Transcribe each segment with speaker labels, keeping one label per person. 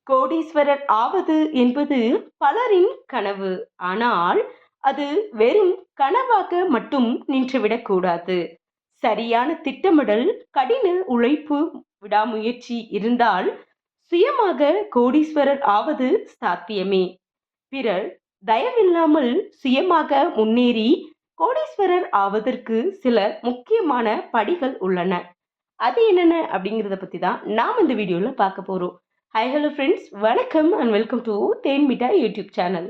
Speaker 1: கோடீஸ்வரர் ஆவது என்பது பலரின் கனவு. ஆனால் அது வெறும் கனவாக மட்டும் நின்றுவிடக்கூடாது. சரியான திட்டமிடல், கடின உழைப்பு, விடாமுயற்சி இருந்தால் சுயமாக கோடீஸ்வரர் ஆவது சாத்தியமே. பிறர் தயவில்லாமல் சுயமாக முன்னேறி கோடீஸ்வரர் ஆவதற்கு சில முக்கியமான படிகள் உள்ளன. அது என்னென்ன அப்படிங்கிறத பற்றி தான் நாம் இந்த வீடியோவில் பார்க்க போகிறோம். ஹாய் ஹலோ ஃப்ரெண்ட்ஸ், வணக்கம் and welcome to Thenmitta YouTube channel.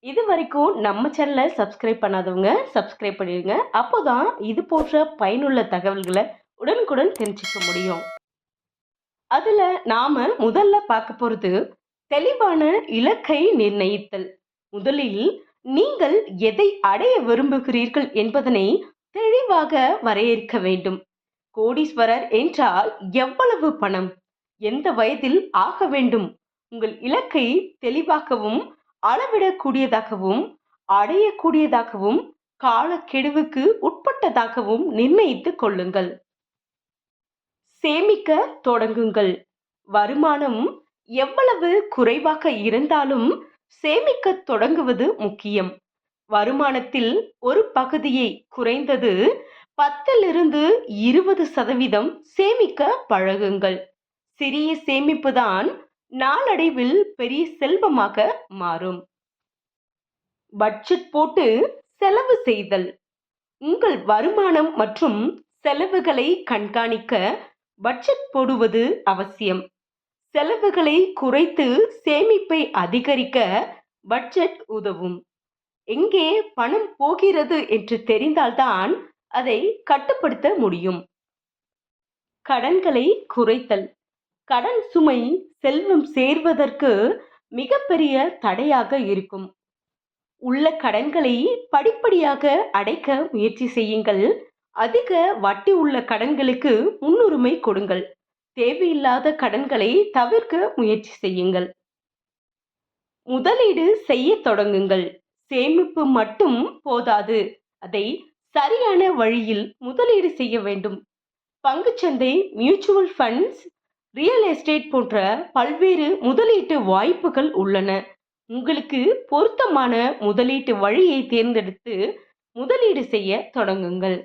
Speaker 1: இது வரைக்கும் நம்ம சேனலை சப்ஸ்கிரைப் பண்ணாதவங்க சப்ஸ்கிரைப் பண்ணிடுங்க. அப்போ தான் இது போன்ற பயனுள்ள தகவல்களை உடனுக்குடன் தெரிஞ்சுக்க முடியும். அதில் நாம் முதல்ல பார்க்க போகிறது தெளிவான இலக்கை நிர்ணயித்தல். முதலில் நீங்கள் எதை அடைய விரும்புகிறீர்கள் என்பதனை தெளிவாக வரையறுக்க வேண்டும். கோடீஸ்வரர் என்றால் எவ்வளவு பணம், எந்த வயதில் ஆக வேண்டும்? உங்கள் இலக்கை தெளிவாகவும் அளவிடக்கூடியதாகவும் அடையக்கூடியதாகவும் காலக்கெடுவுக்கு உட்பட்டதாகவும் நிர்ணயித்துக் கொள்ளுங்கள். சேமிக்க தொடங்குங்கள். வருமானம் எவ்வளவு குறைவாக இருந்தாலும் சேமிக்க தொடங்குவது முக்கியம். வருமானத்தில் ஒரு பகுதியை, குறைந்தது 10-20% சேமிக்க பழகுங்கள். சிறிய சேமிப்புதான் நாளடைவில் பெரிய செல்வமாக மாறும். பட்ஜெட் போட்டு செலவு செய்தல். உங்கள் வருமானம் மற்றும் செலவுகளை கண்காணிக்க பட்ஜெட் போடுவது அவசியம். செலவுகளை குறைத்து சேமிப்பை அதிகரிக்க பட்ஜெட் உதவும். எங்கே பணம் போகிறது என்று தெரிந்தால்தான் அதை கட்டுப்படுத்த முடியும். கடன்களை குறைத்தல். கடன் சுமை செல்வம் சேர்வதற்கு மிகப்பெரிய தடையாக இருக்கும். உள்ள கடன்களை படிப்படியாக அடைக்க முயற்சி செய்யுங்கள். அதிக வட்டி உள்ள கடன்களுக்கு முன்னுரிமை கொடுங்கள். தேவையில்லாத கடன்களை தவிர்க்க முயற்சி செய்யுங்கள். முதலீடு செய்ய தொடங்குங்கள். சேமிப்பு மட்டும் போதாது, அதை சரியான வழியில் முதலீடு செய்ய வேண்டும். பங்குச்சந்தை, மியூச்சுவல் ஃபண்ட்ஸ், ரியல் எஸ்டேட் போன்ற பல்வேறு முதலீட்டு வாய்ப்புகள் உள்ளன. உங்களுக்கு பொருத்தமான முதலீட்டு வழியை தேர்ந்தெடுத்து முதலீடு செய்ய தொடங்குங்கள்.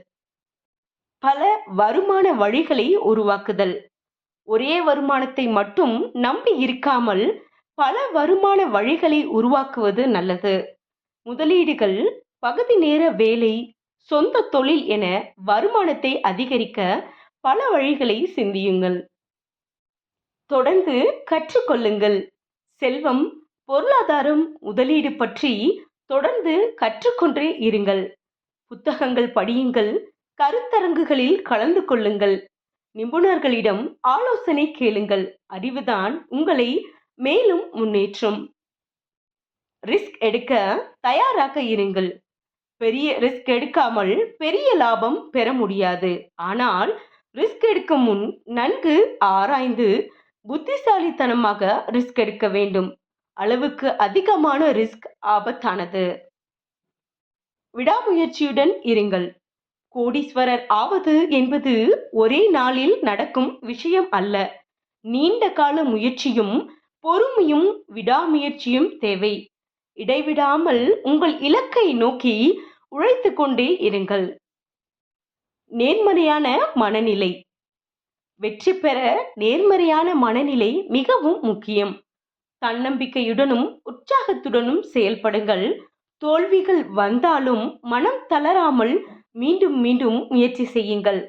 Speaker 1: பல வருமான வழிகளை உருவாக்குதல். ஒரே வருமானத்தை மட்டும் நம்பி இருக்காமல் பல வருமான வழிகளை உருவாக்குவது நல்லது. முதலீடுகள், பகுதி நேர வேலை, சொந்த தொழில் என வருமானத்தை அதிகரிக்க பல வழிகளை சிந்தியுங்கள். தொடர்ந்து கற்றுக்கொள்ளுங்கள். செல்வம், பொருளாதாரம், முதலீடு பற்றி தொடர்ந்து கற்றுக்கொண்டே இருங்கள். புத்தகங்கள் படியுங்கள். கருத்தரங்குகளில் கலந்து கொள்ளுங்கள். நிபுணர்களிடம் ஆலோசனை கேளுங்கள். அறிவுதான் உங்களை மேலும் முன்னேற்றும். ரிஸ்க் எடுக்க தயாராக இருங்கள். பெரிய ரிஸ்க் எடுக்காமல் பெரிய லாபம் பெற முடியாது. ஆனால் ரிஸ்க் எடுக்கும் முன் நன்கு ஆராய்ந்து புத்திசாலித்தனமாக ரிஸ்க் எடுக்க வேண்டும். அளவுக்கு அதிகமான ரிஸ்க் ஆபத்தானது. விடாமுயற்சியுடன் இருங்கள். கோடீஸ்வரர் ஆவது என்பது ஒரே நாளில் நடக்கும் விஷயம் அல்ல. நீண்ட கால முயற்சியும் பொறுமையும் விடாமுயற்சியும் தேவை. இடைவிடாமல் உங்கள் இலக்கை நோக்கி உழைத்து கொண்டே இருங்கள். நேர்மறையான மனநிலை. வெற்றி பெற நேர்மறையான மனநிலை மிகவும் முக்கியம். தன்னம்பிக்கையுடனும் உற்சாகத்துடனும் செயல்படுங்கள். தோல்விகள் வந்தாலும் மனம் தளராமல் மீண்டும் மீண்டும் முயற்சி செய்யுங்கள்.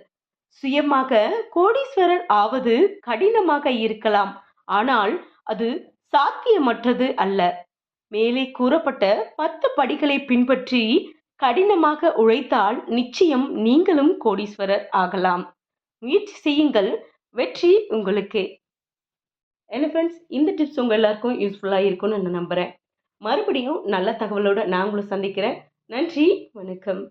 Speaker 1: சுயமாக கோடீஸ்வரர் ஆவது கடினமாக இருக்கலாம், ஆனால் அது சாத்தியமற்றது அல்ல. மேலே கூறப்பட்ட 10 படிகளை பின்பற்றி கடினமாக உழைத்தால் நிச்சயம் நீங்களும் கோடீஸ்வரர் ஆகலாம். முயற்சி செய்யுங்கள், வெற்றி உங்களுக்கே. என்ன ஃப்ரெண்ட்ஸ், இந்த டிப்ஸ் உங்கள் எல்லாருக்கும் யூஸ்ஃபுல்லாக இருக்கும்னு நான் நம்புகிறேன். மறுபடியும் நல்ல தகவலோடு நான் உங்களை சந்திக்கிறேன். நன்றி, வணக்கம்.